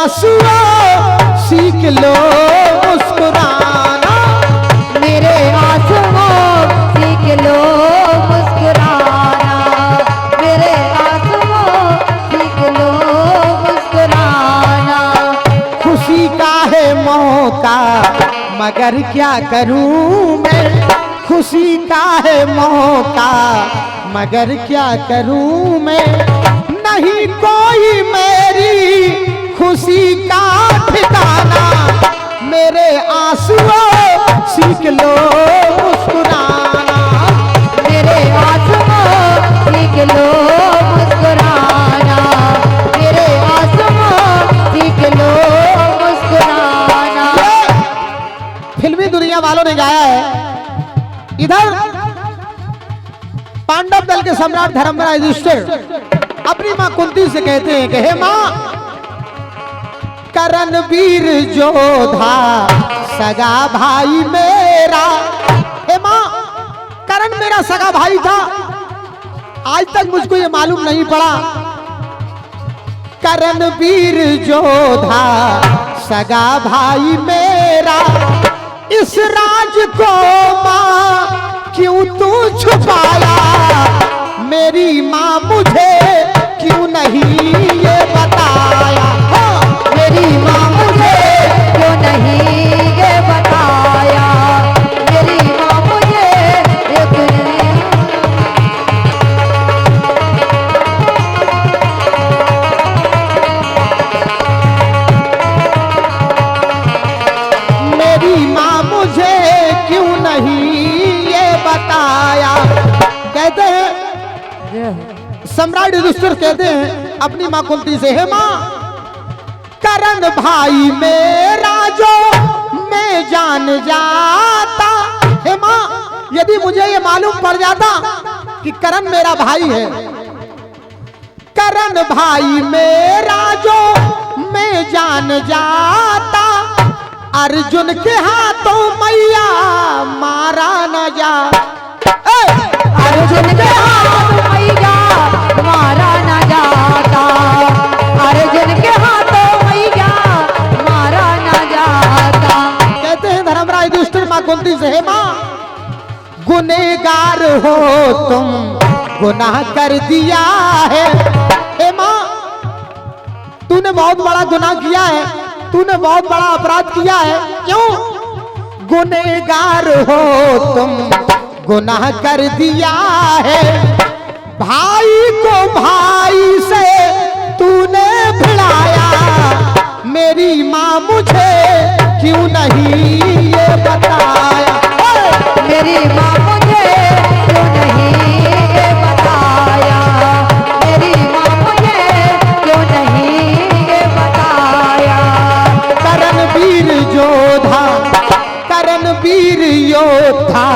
आंसुओं सीख लो मुस्कुराना, मेरे आंसुओं सीख लो मुस्कुराना, मेरे आंसुओं सीख लो मुस्कुराना। खुशी का है मौका मगर क्या करूं मैं, खुशी का है मौका मगर क्या करूं मैं, नहीं कोई मेरी खुशी का ठिकाना, मेरे आंसुओं सीख लो मुस्कुराना, मेरे आंसुओं सीख लो मुस्कुराना, मेरे आंसुओं सीख लो मुस्कुराना। फिल्मी दुनिया वालों ने गाया है। इधर पांडव दल के सम्राट धर्मराज युधिष्ठिर अपनी मां कुंती से कहते हैं कि हे मां, करण वीर जोधा सगा भाई मेरा, हे मां, करण मेरा सगा भाई था, आज तक मुझको ये मालूम नहीं पड़ा। करण वीर जोधा सगा भाई मेरा, इस राज को मां क्यों तू छुपाया, मेरी मां मुझे क्यों नहीं ये बताया, मेरी माँ मुझे क्यों नहीं ये बताया, मेरी माँ मुझे क्यों नहीं। मेरी मां मुझे क्यों नहीं ये बताया। कहते हैं सम्राट युधिष्ठिर कहते हैं अपनी मां कुंती से, हे मां, करण भाई मेरा जो मैं जान जाता, हे मां, यदि मुझे ये मालूम पड़ जाता कि करण मेरा भाई है, करण भाई मेरा जो मैं जान जाता, अर्जुन के हाथों मैया मारा न जा, अर्जुन के हाथ मैया मारा न जाता, अर्जुन के हाथों मैया मारा न जाता। कहते हैं धर्मराज युधिष्ठिर मां कुंती से, हे मां, गुनहगार हो तुम, गुनाह कर दिया है, हे मां, तूने बहुत बड़ा गुनाह किया है, तूने बहुत बड़ा अपराध किया है, क्यों? गुनहगार हो तुम, गुनाह कर दिया है, भाई को भाई से तूने भिड़ाया, मेरी मां मुझे क्यों नहीं ये बताया, मेरी माँ मुझे क्यों नहीं ये बताया, मेरी माँ मुझे क्यों नहीं ये बताया। करण वीर जोधा, करण वीर योद्धा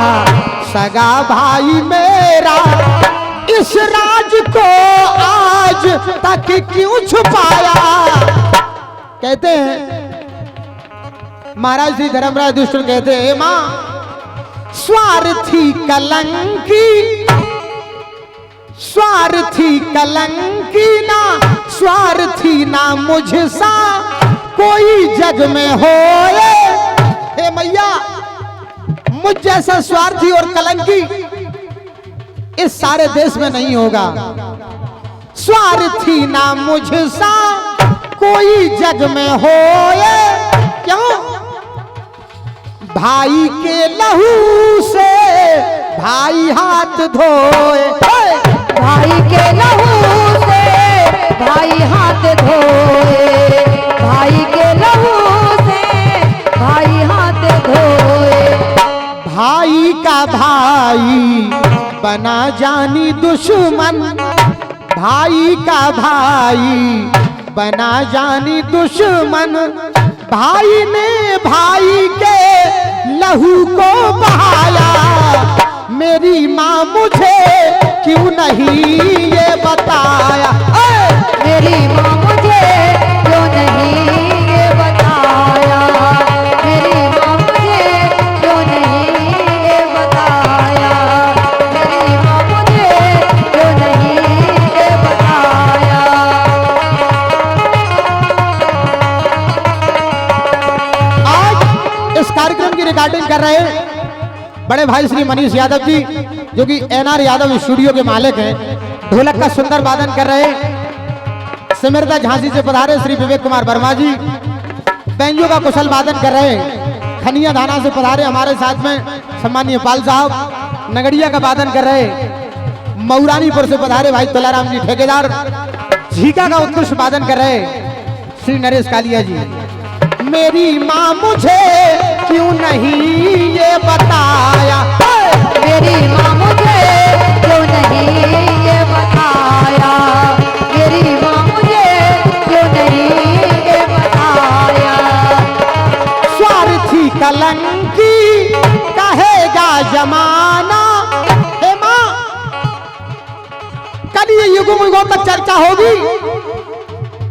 सगा भाई मेरा, इस राज को आज तक क्यों छुपाया। कहते हैं महाराज श्री धर्मराज युधिष्ठिर कहते हैं, मां, स्वार्थी कलंकी, स्वार्थी कलंकी ना, स्वार्थी ना मुझसा कोई जग में होए, हे मैया, मुझ जैसा स्वार्थी और कलंकी इस सारे देश में नहीं होगा, स्वार्थी ना मुझसा कोई जग में होए, क्यों? भाई के लहू से भाई हाथ धोए, भाई के लहू से भाई हाथ धोए, भाई के लहू से भाई हाथ धोए। भाई का भाई बना जानी दुश्मन, भाई का भाई बना जानी दुश्मन, भाई ने भाई के लहू को बहाया, मेरी मां मुझे क्यों नहीं ये बताया, मेरी माँ मुझे क्यों नहीं ये बताया, मेरी माँ मुझे क्यों नहीं ये बताया, मेरी माँ मुझे क्यों नहीं ये बताया। कर रहे बड़े भाई श्री मनीष यादव जी, जो कि एनआर यादव स्टूडियो के मालिक हैं। ढोलक का सुंदर वादन कर रहे सिमरदा झांसी से पधारे श्री विवेक कुमार वर्मा जी। बैंजो का कुशल वादन कर रहे खनिया धाना से पधारे हमारे साथ में सम्मानीय पाल साहब। नगड़िया का वादन कर रहे मऊरानीपुर से पधारे भाई तुलाराम जी ठेकेदार। झीका का उत्कृष्ट वादन कर रहे श्री नरेश कालिया जी। मेरी माँ मुझे क्यों नहीं ये बताया, मेरी माँ मुझे क्यों नहीं ये बताया, मेरी माँ मुझे क्यों नहीं ये बताया। स्वार्थी कलंकी कहेगा जमाना। हे माँ, कल ये युगों युगों तक चर्चा होगी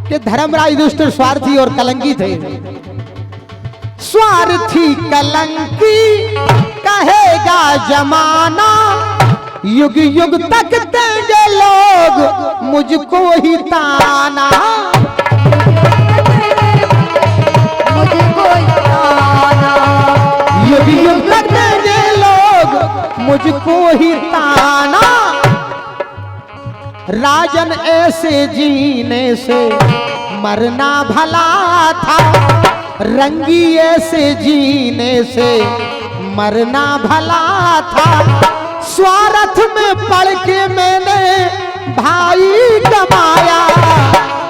कि धर्मराज दुष्ट स्वार्थी और कलंकी थे। स्वार्थी कलंकी कहेगा जमाना, युग युग तक देंगे लोग मुझको ही ताना, मुझको ही ताना, युग युग तक देंगे लोग मुझको ही ताना। राजन ऐसे जीने से मरना भला था, रंगी ऐसे जीने से मरना भला था। स्वार्थ में पड़ के मैंने भाई कमाया,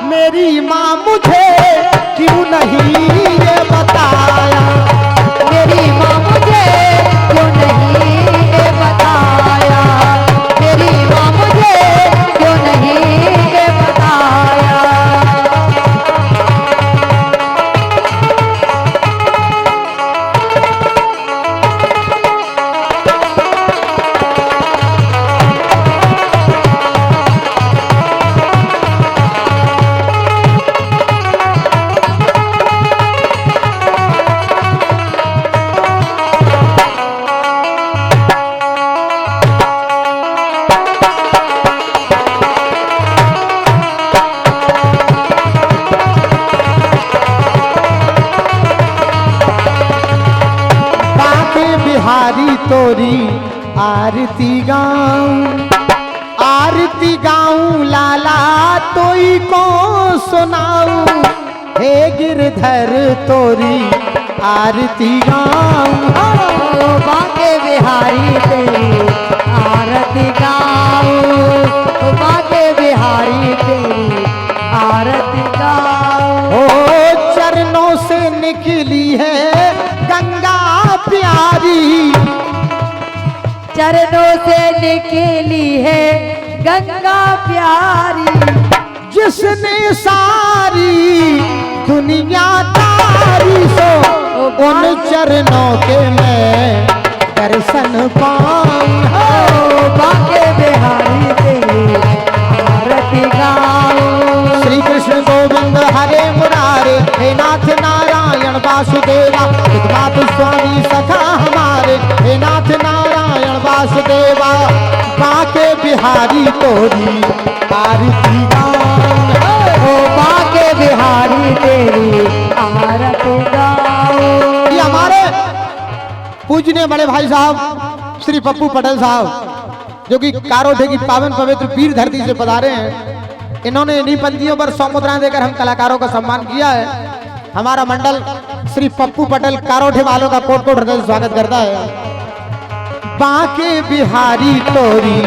मेरी माँ मुझे क्यों नहीं ये बताया, मेरी माँ मुझे क्यों नहीं ये बताया, मेरी माँ मुझे क्यों नहीं ये बताया। तोरी आरती गाऊं, आरती गाऊं लाला तोई को सुनाऊं। हे गिरधर तोरी आरती गाऊं, बाके बिहारी तेरी आरती गाऊं, बाके बिहारी तेरी आरती गाऊं। ओ चरणों से निकली है गंगा प्यारी, चरणों से निकली है गंगा प्यारी, जिसने सारी दुनिया तारी सो उन चरणों के मैं दर्शन पाऊं। बाके बिहारी तेरी आरती गाऊं। श्री कृष्ण गोविंद हरे मुरारे, हे नाथ नारायण वासुदेवा, मातु स्वामी सखा हमारे, हे नाथ नारायण वासुदेवा। बाके बिहारी तोरी आरती गाऊं, ओ बाके बिहारी तेरी आरती गाऊं। ये हमारे पूजनीय बड़े भाई साहब श्री पप्पू पटेल साहब, जो कि कारोठे की पावन पवित्र वीर धरती से पधारे हैं। इन्होंने इन्हीं पंक्तियों पर 100 मुद्राएं देकर हम कलाकारों का सम्मान किया है। हमारा मंडल श्री पप्पू पटेल कारोठे वालों का कोट कोट हृदय से स्वागत करता है। बाके बिहारी तोरी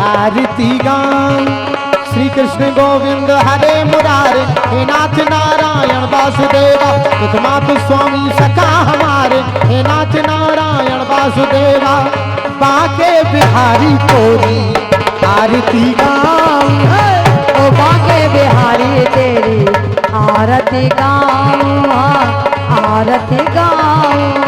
आरती गाऊं, श्री कृष्ण गोविंद हरे मुरारे, हे नाथ नारायण वासुदेवा, मातु स्वामी सखा हमारे, हे नाथ नारायण वासुदेवा। बाके बिहारी तोरी आरती गाऊं, ओ बाके बिहारी तेरी आरती गाऊं, आरती गाऊं।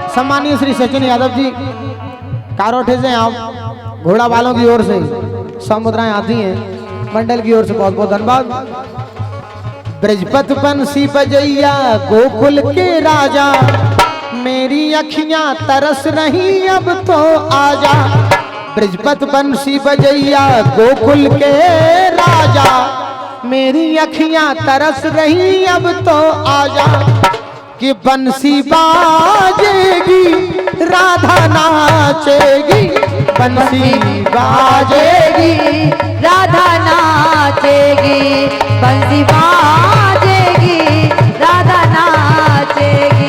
सम्मानीय श्री सचिन यादव जी कारोठे से आप घोड़ा वालों की ओर से 100 मुद्राएं आती हैं। मंडल की ओर से बहुत बहुत धन्यवाद। ब्रजपत बंसी बजैया गोकुल के राजा, मेरी अखियां तरस रही अब तो आजा। ब्रजपत बंसी बजैया गोकुल के राजा, मेरी अखियां तरस रही अब तो आजा। कि बंसी बाजेगी राधा नाचेगी, बंसी बाजेगी राधा नाचेगी, बंसी बाजेगी राधा नाचेगी।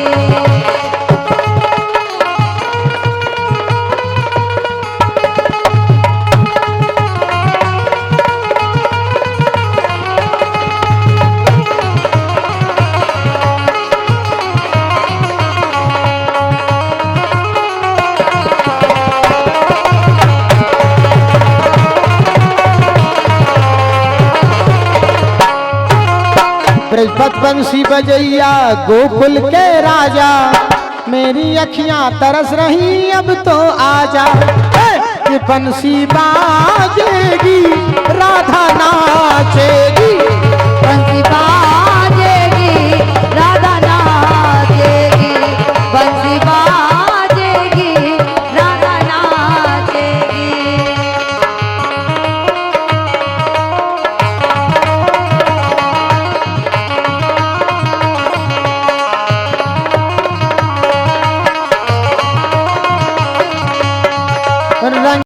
ब्रजपत बंसी बजैया गोकुल के राजा, मेरी अखियां तरस रही अब तो आजा। कि बंसी बाजेगी राधा नाचेगी,